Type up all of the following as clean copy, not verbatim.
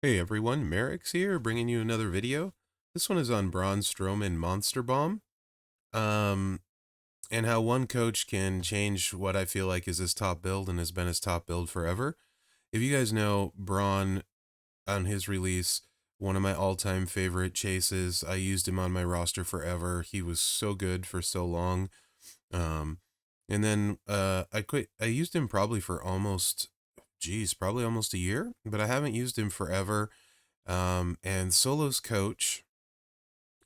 Hey everyone, Merrick's here, bringing you another video. This one is on Braun Strowman Monster Bomb, um, and how one coach can change what I feel like is his top build and has been his top build forever. If you guys know, Braun, on his release, one of my all-time favorite chases. I used him on my roster forever. He was so good for so long. Um, and then I quit. I used him probably for probably almost a year, but I haven't used him forever. And Solo's coach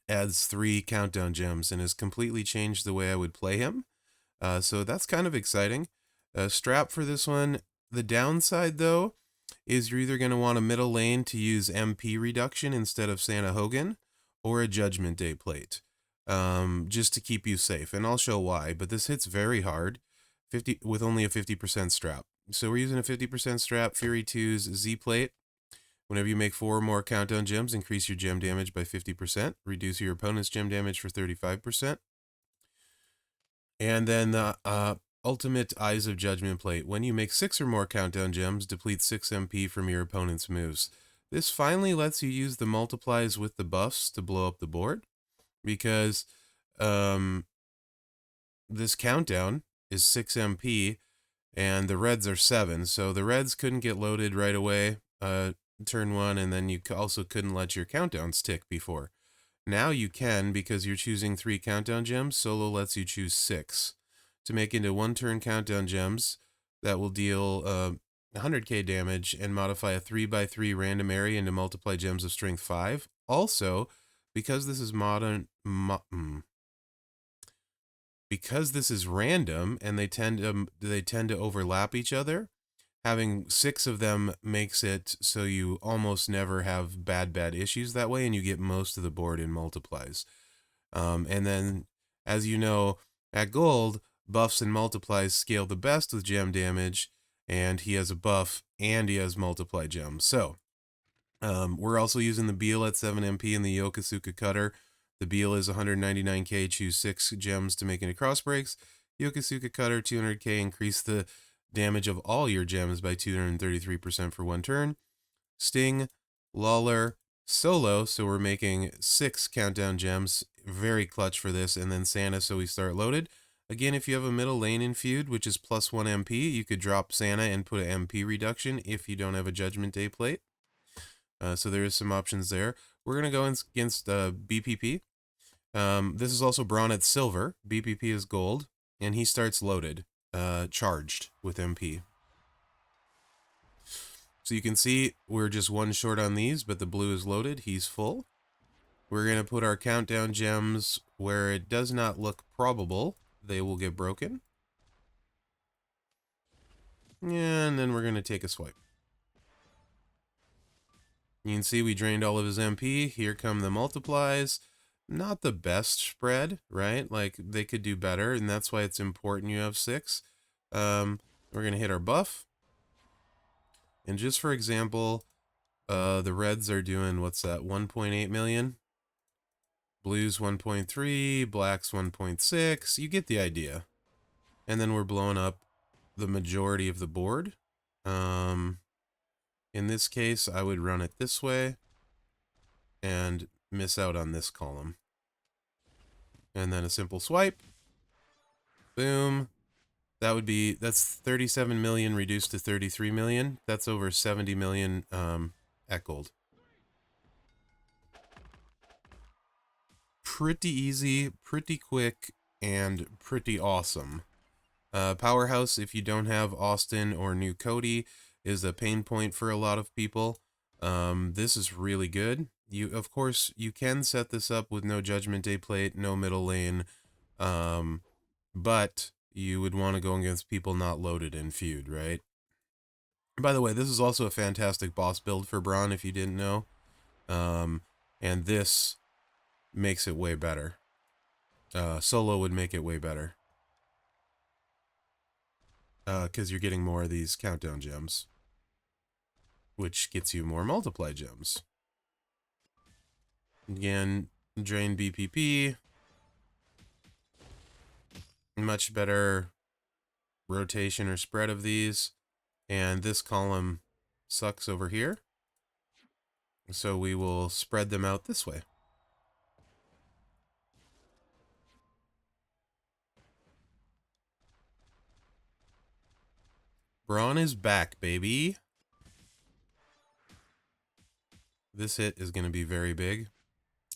adds 3 countdown gems and has completely changed the way I would play him. So that's kind of exciting. Strap for this one. The downside, though, is you're either going to want a middle lane to use MP reduction instead of Santa Hogan, or a Judgment Day plate, just to keep you safe. And I'll show why. But this hits very hard, 50 with only a 50% strap. So we're using a 50% strap. Fury 2's Z plate. Whenever you make 4 or more countdown gems, increase your gem damage by 50%, reduce your opponent's gem damage for 35%. And then the ultimate Eyes of Judgment plate. When you make 6 or more countdown gems, deplete 6 MP from your opponent's moves. This finally lets you use the multiplies with the buffs to blow up the board, because this countdown is 6 MP and the reds are 7, so the reds couldn't get loaded right away turn 1, and then you also couldn't let your countdowns tick before. Now you can, because you're choosing 3 countdown gems. Solo lets you choose 6 to make into 1-turn countdown gems that will deal 100k damage and modify a 3x3 random area into multiply gems of strength 5. Also, because this is because this is random and they tend to overlap each other, having 6 of them makes it so you almost never have bad issues that way, and you get most of the board in multiplies. And then, as you know, at gold, buffs and multiplies scale the best with gem damage, and he has a buff and he has multiply gems. So we're also using the Beal at 7 MP and the Yokosuka Cutter. The Beal is 199k, choose 6 gems to make into cross breaks. Yokosuka Cutter, 200k, increase the damage of all your gems by 233% for 1 turn. Sting, Lawler, Solo, so we're making 6 countdown gems, very clutch for this, and then Santa, so we start loaded. Again, if you have a middle lane in feud, which is plus 1 MP, you could drop Santa and put an MP reduction if you don't have a Judgment Day plate. So there is some options there. We're going to go against BPP. This is also Braun at silver. BPP is gold, and he starts loaded, charged with MP. So you can see we're just 1 short on these, but the blue is loaded. He's full. We're going to put our countdown gems where it does not look probable they will get broken. And then we're going to take a swipe. You can see we drained all of his MP. Here come the multiplies. Not the best spread, right? Like, they could do better, and that's why it's important you have 6. We're going to hit our buff. And just for example, the reds are doing, what's that, 1.8 million? Blues 1.3, blacks 1.6. You get the idea. And then we're blowing up the majority of the board. In this case, I would run it this way and miss out on this column. And then a simple swipe. Boom. That's 37 million reduced to 33 million. That's over 70 million at gold. Pretty easy, pretty quick, and pretty awesome. Powerhouse, if you don't have Austin or New Cody, is a pain point for a lot of people. This is really good. Of course, you can set this up with no Judgment Day plate, no middle lane, but you would want to go against people not loaded in feud, right? By the way, this is also a fantastic boss build for Braun, if you didn't know. And this makes it way better. Solo would make it way better, because you're getting more of these countdown gems, which gets you more multiply gems. Again, drain BPP. Much better rotation or spread of these. And this column sucks over here. So we will spread them out this way. Braun is back, baby. This hit is going to be very big.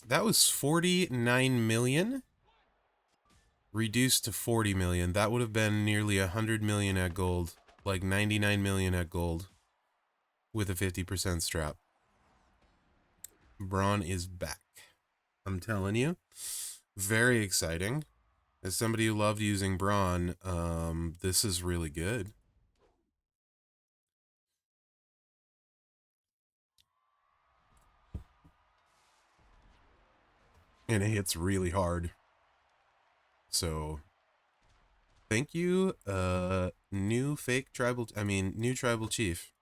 That was 49 million. Reduced to 40 million. That would have been nearly 100 million at gold. Like 99 million at gold. With a 50% strap. Braun is back. I'm telling you. Very exciting. As somebody who loved using Braun, this is really good. And it hits really hard. So, thank you, new tribal chief.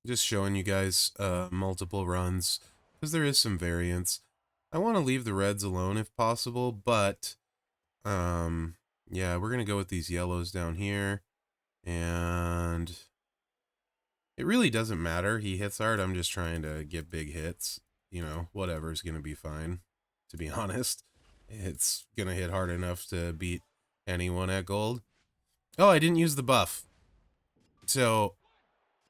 Just showing you guys, multiple runs, because there is some variance. I want to leave the reds alone if possible, but, yeah, we're going to go with these yellows down here, and it really doesn't matter. He hits hard. I'm just trying to get big hits. You know, whatever's going to be fine, to be honest. It's going to hit hard enough to beat anyone at gold. Oh, I didn't use the buff. So,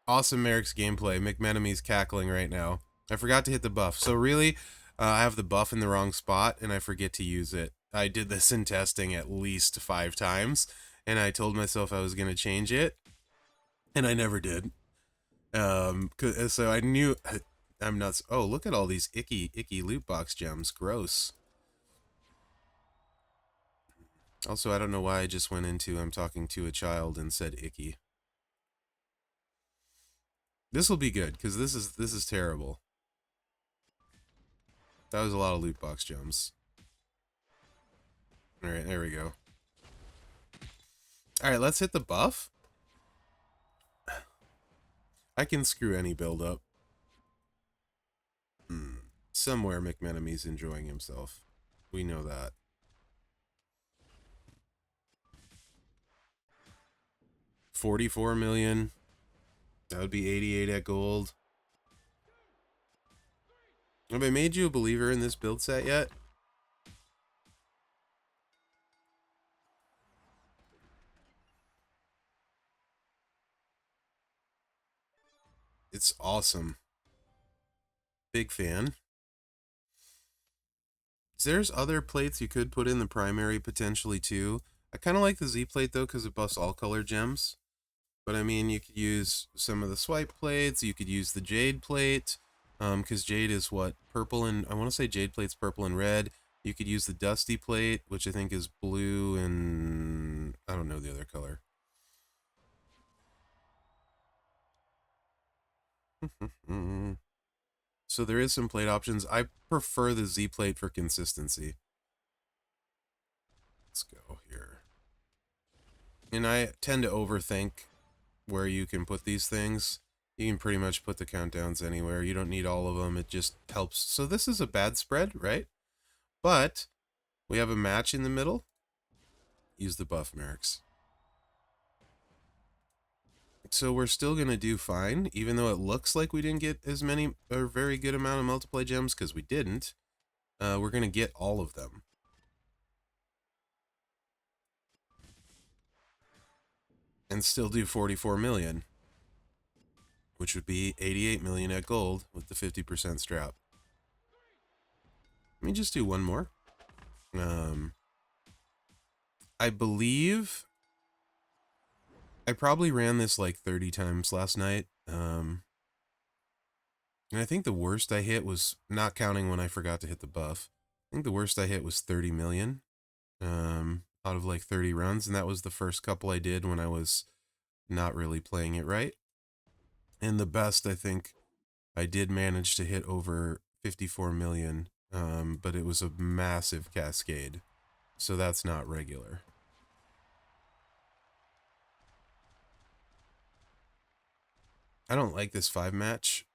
awesome Merrick's gameplay. McMenemy's cackling right now. I forgot to hit the buff. So really, I have the buff in the wrong spot, and I forget to use it. I did this in testing at least 5 times, and I told myself I was going to change it, and I never did. So I knew... I'm nuts. Oh, look at all these icky loot box gems. Gross. Also, I don't know why I just went into I'm talking to a child and said icky. This will be good, because this is terrible. That was a lot of loot box gems. Alright, there we go. Alright, let's hit the buff. I can screw any build up. Somewhere McMenemy's enjoying himself. We know that. $44 million. That would be 88 at gold. Have I made you a believer in this build set yet? It's awesome. Big fan. There's other plates you could put in the primary potentially too. I kind of like the Z plate though because it buffs all color gems. But I mean, you could use some of the swipe plates. You could use the jade plate, because jade is what, purple and I want to say jade plate's purple and red. You could use the dusty plate, which I think is blue and I don't know the other color. So there is some plate options. I prefer the Z plate for consistency. Let's go here. And I tend to overthink where you can put these things. You can pretty much put the countdowns anywhere. You don't need all of them. It just helps. So this is a bad spread, right? But we have a match in the middle. Use the buff, Merrick's. So we're still going to do fine, even though it looks like we didn't get as many, or very good amount of multiply gems, because we didn't. We're going to get all of them. And still do 44 million. Which would be 88 million at gold with the 50% strap. Let me just do one more. I believe I probably ran this like 30 times last night. And I think the worst I hit was, not counting when I forgot to hit the buff, I think the worst I hit was 30 million out of like 30 runs. And that was the first couple I did when I was not really playing it right. And the best, I think, I did manage to hit over 54 million, but it was a massive cascade. So that's not regular. I don't like this 5 match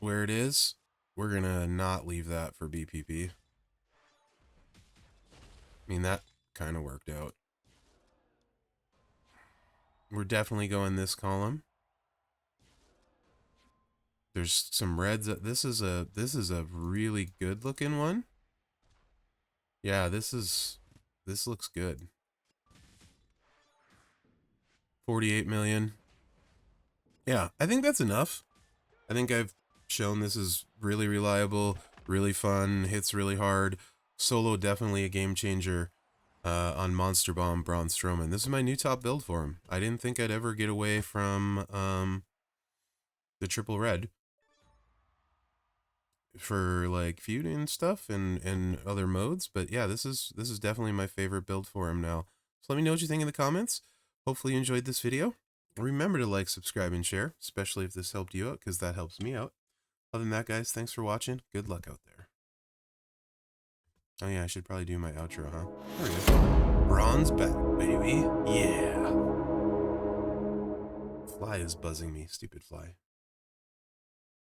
where it is. We're going to not leave that for BPP. I mean, that kind of worked out. We're definitely going this column. There's some reds. This is a really good looking one. Yeah, this looks good. 48 million. Yeah, I think that's enough. I think I've shown this is really reliable, really fun, hits really hard. Solo definitely a game changer on Monster Bomb Braun Strowman. This is my new top build for him. I didn't think I'd ever get away from the triple red for like feud and stuff and other modes, but yeah, this is definitely my favorite build for him now. So let me know what you think in the comments. Hopefully you enjoyed this video. Remember to like, subscribe, and share, especially if this helped you out, because that helps me out. Other than that, guys, thanks for watching. Good luck out there. Oh yeah, I should probably do my outro, huh? There we go. Braun's back, baby. Yeah. Fly is buzzing me, stupid fly.